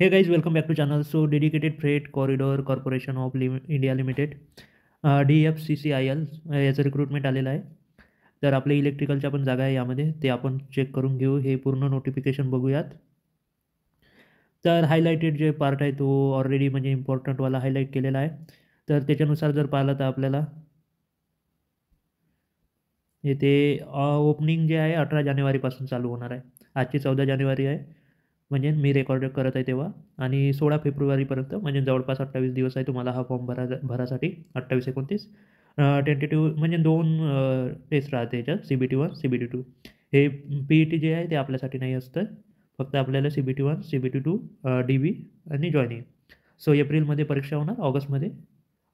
हे guys welcome back to channel. So dedicated freight corridor corporation of India limited DFCCIL याचं recruitment आलेलं आहे. तर आपल्या इलेक्ट्रिकलच्या पण जागा आहे यामध्ये, ते आपण चेक करून घेऊ. हे पूर्ण नोटिफिकेशन बघूयात. तर हायलाइटेड जे पार्ट आहे तो ऑलरेडी म्हणजे इम्पॉर्टंटवाला हायलाईट केलेला आहे. तर त्याच्यानुसार जर पाहिलं तर आपल्याला येथे ओपनिंग जे आहे 18 जानेवारीपासून चालू होणार आहे. आजची 14 जानेवारी आहे, म्हणजे मी रेकॉर्ड करत आहे तेव्हा. आणि 16 फेब्रुवारीपर्यंत म्हणजे जवळपास 28 दिवस आहे तुम्हाला हा फॉर्म भरासाठी. 28-29 टेंटेटिव्ह म्हणजे 2 टेस्ट राहते याच्यात, CBT1 CBT2. हे PET जे आहे ते आपल्यासाठी नाही असतं, फक्त आपल्याला CBT1 CBT2 DB आणि जॉईनिंग. सो एप्रिलमध्ये परीक्षा होणार, ऑगस्टमध्ये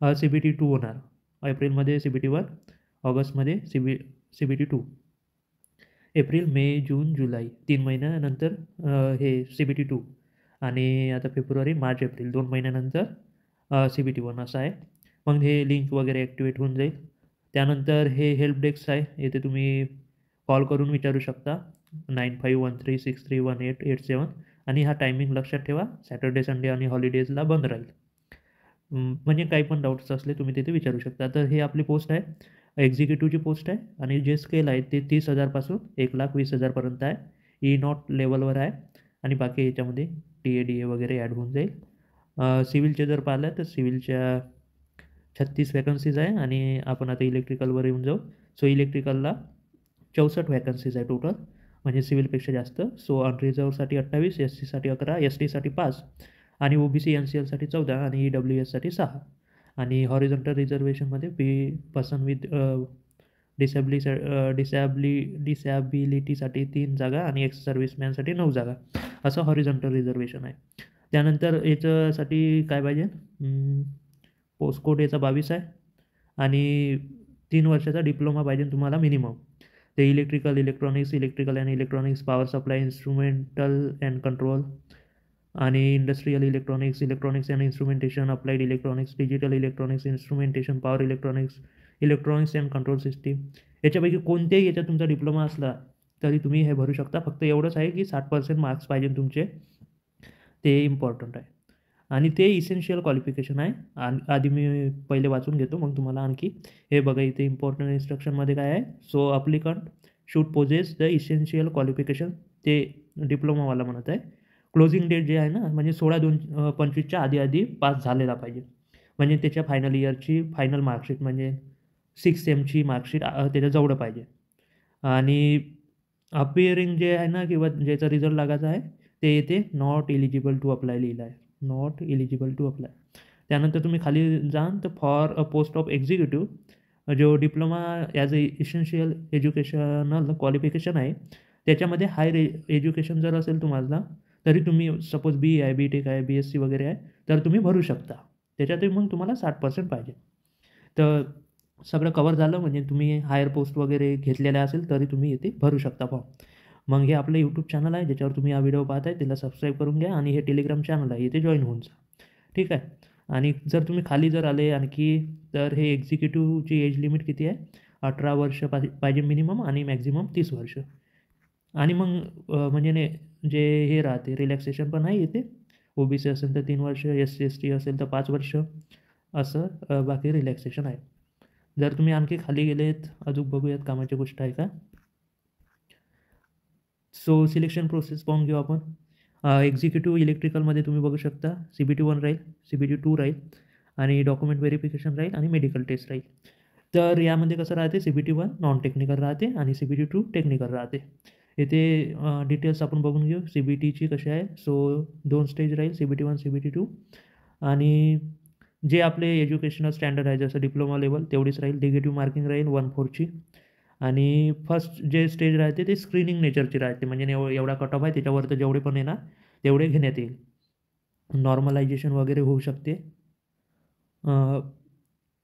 CBT2 होणार. एप्रिलमध्ये CBT1, ऑगस्टमध्ये CBT2. एप्रिल मे जून जुलै 3 महिन्यानंतर हे CBT2. आणि आता फेब्रुवारी मार्च एप्रिल 2 महिन्यानंतर CBT1 असं आहे. मग हे लिंक वगैरे ॲक्टिवेट होऊन जाईल. त्यानंतर हे हेल्प डेस्क आहे, येथे तुम्ही कॉल करून विचारू शकता 9513631887. आणि हा टायमिंग लक्षात ठेवा, सॅटर्डे संडे आणि हॉलिडेजला बंद राहील. म्हणजे काही पण डाऊट्स असले तुम्ही तिथे विचारू शकता. तर हे आपली पोस्ट आहे, एक्झिक्युटिव्हची पोस्ट आहे. आणि जे स्केल आहे ते 30,000 पासून 1,20,000 पर्यंत आहे. E-नॉट लेवलवर आहे. आणि बाकी याच्यामध्ये TADA वगैरे ॲड होऊन जाईल. सिव्हिलचे जर पाहिलं तर सिव्हिलच्या 36 वॅकन्सीज आहे. आणि आपण आता इलेक्ट्रिकलवर येऊन जाऊ. सो इलेक्ट्रिकलला 64 वॅकन्सीज आहे टोटल, म्हणजे सिव्हिलपेक्षा जास्त. सो अनरिझर्वसाठी 28, SCसाठी 11, STसाठी 5, आणि OBC NCLसाठी 14, आणि EWSसाठी 6. आणि हॉरिझॉन्टल रिझर्वेशनमध्ये पर्सन विथ डिसॅबिलिटीसाठी 3 जागा आणि एक्स सर्व्हिसमॅनसाठी 9 जागा, असं हॉरिझॉन्टल रिझर्वेशन आहे. त्यानंतर याच्यासाठी काय पाहिजे, पोस्ट कोड याचा 22 आहे. आणि 3 वर्षाचा डिप्लोमा पाहिजे तुम्हाला मिनिमम. ते electrical and electronics, power supply, instrumental and control, आणि industrial electronics and instrumentation, applied electronics, digital electronics, instrumentation, power electronics and control system. याच्यापैकी कोणत्याही याच्यात तुमचा डिप्लोमा असला तरी तुम्ही हे भरू शकता. फक्त एवढंच आहे की 60% मार्क्स पाहिजे तुमचे, ते इम्पॉर्टंट आहे. आणि ते इसेन्शियल क्वालिफिकेशन आहे. आधी मी पहिले वाचून घेतो, मग तुम्हाला आणखी हे बघा. इथे इम्पॉर्टंट इन्स्ट्रक्शनमध्ये काय आहे, so applicant should possess the essential qualification, ते डिप्लोमावाला म्हणत आहे. क्लोजिंग डेट जे आहे ना, म्हणजे 16/2/25च्या आधी पास झालेला पाहिजे. म्हणजे त्याच्या फायनल इयरची फायनल मार्कशीट, म्हणजे 6 सेमची मार्कशीट त्याच्याजवळ पाहिजे. आणि अपिअरिंग जे आहे ना, किंवा ज्याचा रिझल्ट लागायचा आहे, ते येते नॉट एलिजिबल टू अप्लाय लिहिलं आहे, नॉट एलिजिबल टू अप्लाय. त्यानंतर तुम्ही खाली जाल तर for a post of executive, जो diploma as a essential educational qualification आहे, त्याच्यामध्ये हायर एज्युकेशन जर असेल तुम्हाला, तरी तुम्ही सपोज BE आहे, BTech आहे, BSc वगैरे आहे, तर तुम्ही भरू शकता. त्याच्यातही मग तुम्हाला 60% पाहिजे. तर सगळं कवर झालं म्हणजे तुम्ही हायर पोस्ट वगैरे घेतलेल्या असेल तरी तुम्ही इथे भरू शकता फॉर्म. मग हे आपलं यूट्यूब चॅनल आहे, ज्याच्यावर तुम्ही हा व्हिडिओ पाहताय त्याला सबस्क्राईब करून घ्या. आणि हे टेलिग्राम चॅनल आहे, इथे जॉईन होऊन जा, ठीक आहे. आणि जर तुम्ही खाली जर आले आणखी, तर हे एक्झिक्युटिव्हची एज लिमिट किती आहे, 18 वर्ष पाहिजे मिनिमम, आणि मॅक्झिमम 30 वर्ष. आणि मग म्हणजे जे हे राहते रिलॅक्सेशन पण आहे इथे. OBC असेल तर 3 वर्ष, SC ST असेल तर 5 वर्ष, असं बाकी रिलॅक्सेशन आहे. जर तुम्ही आणखी खाली गेलेत, अजून बघूयात कामाची गोष्ट आहे का. सो सिलेक्शन प्रोसेस पाहून घेऊ आपण. एक्झिक्युटिव्ह इलेक्ट्रिकलमध्ये तुम्ही बघू शकता CBT1 राहील, CBT2 राहील, आणि डॉक्युमेंट व्हेरिफिकेशन राहील, आणि मेडिकल टेस्ट राहील. तर यामध्ये कसं राहते, CBT1 नॉन टेक्निकल राहते आणि CBT2 टेक्निकल राहते. इथे डिटेल्स आपण बघून घेऊ CBTची कशी आहे. सो 2 स्टेज राहील, CBT1 CBT2. आणि जे आपले एज्युकेशनल स्टँडर्ड आहे, जसं डिप्लोमा लेवल तेवढीच राहील. निगेटिव्ह मार्किंग राहील 1/4ची. आणि फर्स्ट जे स्टेज राहते ते स्क्रीनिंग नेचरची राहते, म्हणजे एवढा कट ऑफ आहे त्याच्यावर तर जेवढे पण येणार तेवढे घेण्यात येईल. नॉर्मलायझेशन वगैरे होऊ शकते.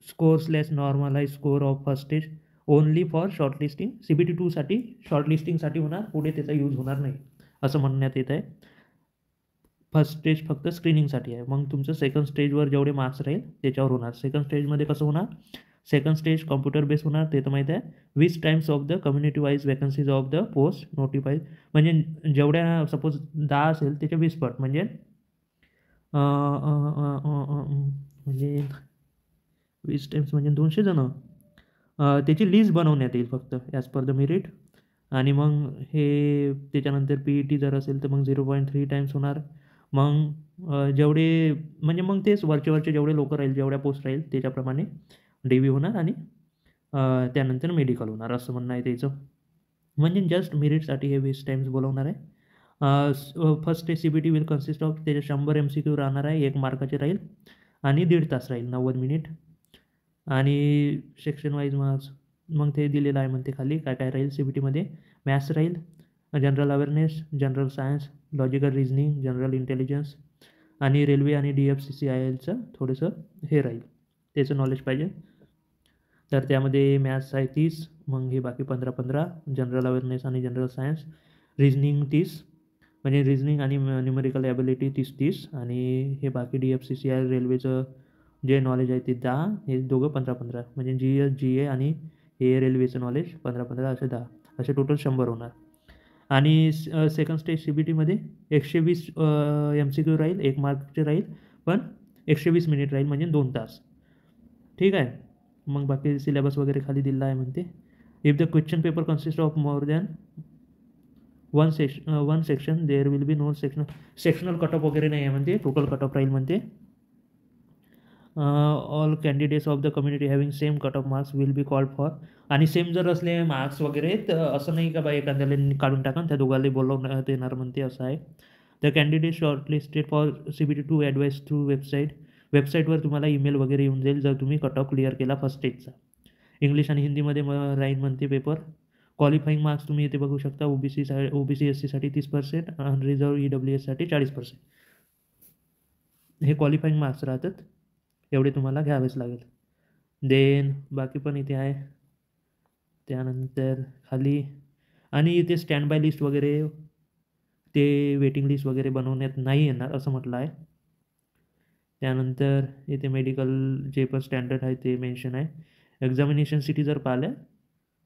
Score normalise score of first stage only for shortlisting. CBT2साठी शॉर्टलिस्टिंगसाठी होणार, पुढे त्याचा यूज होणार नाही असं म्हणण्यात येत आहे. फर्स्ट स्टेज फक्त स्क्रीनिंगसाठी आहे. मग तुमचं सेकंड स्टेजवर जेवढे मार्क्स राहील त्याच्यावर होणार. सेकंड स्टेजमध्ये कसं होणार, सेकंड स्टेज कॉम्प्युटर बेस होणार, ते तर माहीत आहे. 20 times of the community wise vacancies of the post notified, म्हणजे जेवढ्या सपोज 10 असेल त्याच्या 20 पट, म्हणजे म्हणजे 20 टाईम्स म्हणजे 200 जणं. त्याची लिस्ट बनवण्यात येईल फक्त ॲज पर द मेरिट. आणि मग हे त्याच्यानंतर PET जर असेल तर मग 0.3 टाईम्स होणार. मग जेवढे म्हणजे मग तेच वरचे जेवढे लोकं राहील, जेवढ्या पोस्ट राहील त्याच्याप्रमाणे DV होणार आणि त्यानंतर मेडिकल होणार असं म्हणणं आहे त्याचं. म्हणजे जस्ट मेरिटसाठी हे 20 टाईम्स बोलवणार आहे. First CBT will consist of त्याचे 100 MCQ राहणार आहे, 1 मार्काचे राहील आणि 1.5 तास राहील, 90 मिनिट. आणि सेक्शन वाईज मार्क्स मग ते दिलेलं आहे म्हणते खाली काय काय राहील CBTमध्ये. मॅथ्स राहील, general awareness, general science, logical reasoning, general intelligence आणि रेल्वे आणि DFCCILचं थोडंसं हे राहील, त्याचं नॉलेज पाहिजे. तर त्यामध्ये मॅथ्स आहे 30, मग हे बाकी 15 जनरल अवेअरनेस आणि जनरल सायन्स. रिझनिंग 30 म्हणजे रिझनिंग आणि न्यूमेरिकल ॲबिलिटी 30 आणि हे बाकी DFCCI रेल्वेचं जे नॉलेज आहे ते 10, हे दोघं 15 म्हणजे GS GA आणि हे रेल्वेचं नॉलेज 15 असे 10, असे टोटल 100 होणार. आणि सेकंड स्टेज CBTमध्ये 120 MCQ राहील, 1 मार्कचे राहील, पण 120 मिनिट राहील म्हणजे 2 तास. ठीक आहे. मग बाकी सिलेबस वगैरे खाली दिला आहे म्हणते. If the question paper consist of more than one section there will be no sectional cut off वगैरे नाही आहे म्हणते, टोटल कट ऑफ राहील म्हणते. All candidates of the community having same cut off marks will be called for. आणि same जर असले marks वगैरे तर असं नाही का बा एखाद्याला काढून टाका, त्या दोघांना बोलवण्यात येणार म्हणते, असं आहे. The candidate shortlisted for CBT to advise through वेबसाईटवर तुम्हाला ईमेल वगैरे येऊन जाईल जर तुम्ही कट ऑफ क्लिअर केला फर्स्ट स्टेजचा. इंग्लिश आणि हिंदीमध्ये राहील म्हणते पेपर. क्वालिफाईंग मार्क्स तुम्ही इथे बघू शकता. OBC SCसाठी 30%, अनरिझर्व EWSसाठी 40%. हे क्वालिफाईंग मार्क्स राहतात, एवढे तुम्हाला घ्यावेच लागेल. देन बाकी पण इथे आहे. त्यानंतर खाली आणि इथे स्टँड बाय लिस्ट वगैरे ते वेटिंग लिस्ट वगैरे बनवण्यात नाही येणार असं म्हटलं आहे. त्यानंतर इथे मेडिकल जे पण स्टँडर्ड आहे ते मेन्शन आहे. एक्झामिनेशन सिटी जर पाहिलं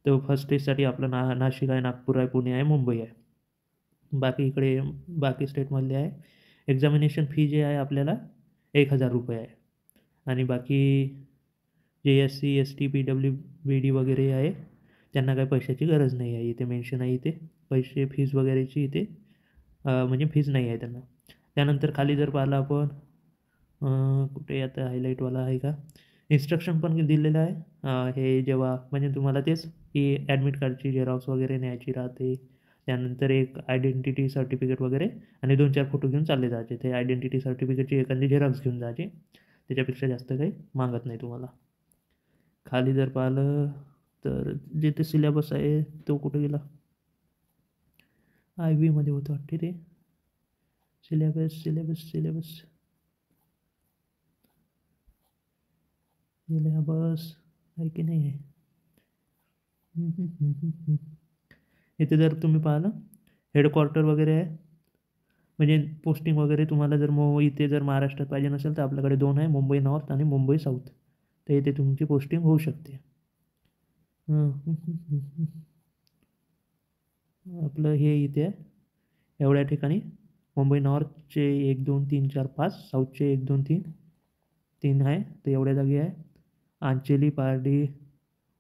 तर फर्स्ट स्टेजसाठी आपलं नाशिक आहे, नागपूर आहे, पुणे आहे, मुंबई आहे. बाकी इकडे बाकी स्टेटमधले आहे. एक्झामिनेशन फी जे आहे आपल्याला 1,000 रुपये आहे. आणि बाकी जे SC ST PWBD वगैरे आहे त्यांना काही पैशाची गरज नाही आहे, इथे मेन्शन आहे. इथे पैसे फीज वगैरेची इथे म्हणजे फीज नाही आहे त्यांना. त्यानंतर खाली जर पाहिलं आपण कुठे आता हायलाईटवाला आहे का, इन्स्ट्रक्शन पण दिलेलं आहे. हे जेव्हा म्हणजे तुम्हाला तेच की ॲडमिट कार्डची झेरॉक्स वगैरे न्यायची राहते. त्यानंतर एक आयडेंटिटी सर्टिफिकेट वगैरे आणि 2-4 फोटो घेऊन चालले जायचे. ते आयडेंटिटी सर्टिफिकेटची एखादी झेरॉक्स घेऊन जायचे, त्याच्यापेक्षा जास्त काही मागत नाही तुम्हाला. खाली जर पाहिलं तर जिथे सिलेबस आहे तो कुठे गेला, IB मध्ये होतं वाटते ते सिलेबस सिलेबस आहे की नाही आहे. इथे जर तुम्ही पाहिलं हेडक्वार्टर वगैरे आहे, म्हणजे पोस्टिंग वगैरे तुम्हाला जर इथे जर महाराष्ट्रात पाहिजे नसेल तर आपल्याकडे 2 आहे, मुंबई नॉर्थ आणि मुंबई साऊथ. तर इथे तुमची पोस्टिंग होऊ शकते. आपलं हे इथे आहे एवढ्या ठिकाणी. मुंबई नॉर्थचे 1 2 3 4 5, साऊथचे 1 2 3 आहे, तर एवढ्या जागी आहे. आंचेली, पारडी,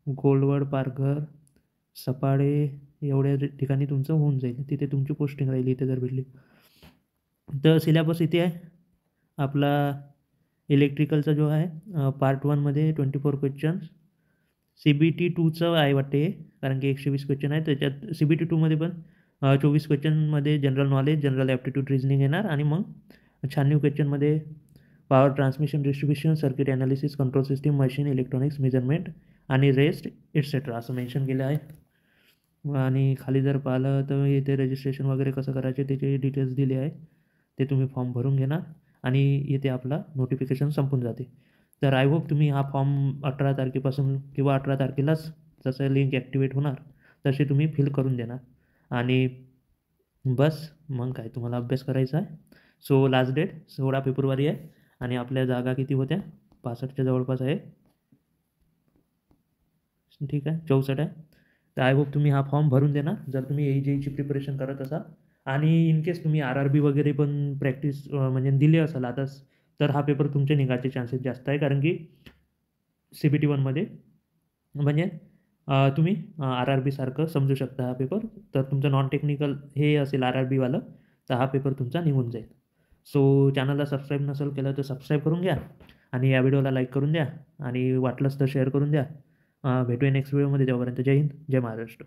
गोलवड, पारघर, सपाडे एवढ्या ठिकाणी तुमचं होऊन जाईल. तिथे तुमची पोस्टिंग राहील इथे जर भेटली तर. सिलेबस इथे आहे आपला. इलेक्ट्रिकलचा जो आहे पार्ट 1मध्ये 24 क्वेश्चन्स. CBT 2चं आहे वाटते हे, कारण की 120 क्वेश्चन आहे त्याच्यात. CBT 2मध्ये पण 24 क्वेश्चनमध्ये general knowledge, general aptitude, reasoning येणार. आणि मग 96 क्वेश्चनमध्ये power transmission, distribution, circuit analysis, control system, machine, electronics, measurement आणि रेस्ट एक्सेट्रा असं मेन्शन केलं आहे. आणि खाली जर पाहिलं तर इथे रजिस्ट्रेशन वगैरे कसं करायचे त्याचे डिटेल्स दिले आहे. ते तुम्ही फॉर्म भरून घेणार आणि इथे आपला नोटिफिकेशन संपून जाते. तर आय होप तुम्ही हा फॉर्म 18 तारखेपासून किंवा 18 तारखेलाच जसं लिंक ॲक्टिवेट होणार तसे तुम्ही फिल करून देणार. आणि बस मग काय तुम्हाला अभ्यास करायचा आहे. सो लास्ट डेट 16 फेब्रुवारी आहे आणि आपल्या जागा किती होत्या, 65च्या जवळपास आहे. ठीक आहे, 64 आहे. तर आय होप तुम्ही हा फॉर्म भरून देणार जर तुम्ही AJची प्रिपरेशन करत असाल. आणि इन केस तुम्ही आर-आर-बी वगैरे पण प्रॅक्टिस म्हणजे दिली असेल आताच, तर हा पेपर तुमचे निघायचे चान्सेस जास्त आहे. कारण की CBT 1मध्ये म्हणजे तुम्ही आर-आर-बी सारखं समजू शकता हा पेपर. तर तुमचं नॉन टेक्निकल हे असेल आर-आर-बीवालं, तर हा पेपर तुमचा निघून जाईल. सो चॅनलला सबस्क्राईब नसेल केलं तर सबस्क्राईब करून घ्या आणि या व्हिडिओला लाईक करून द्या आणि वाटलंच तर शेअर करून द्या. भेटूया नेक्स्ट व्हिडिओमध्ये. तेव्हापर्यंत जय हिंद, जय महाराष्ट्र.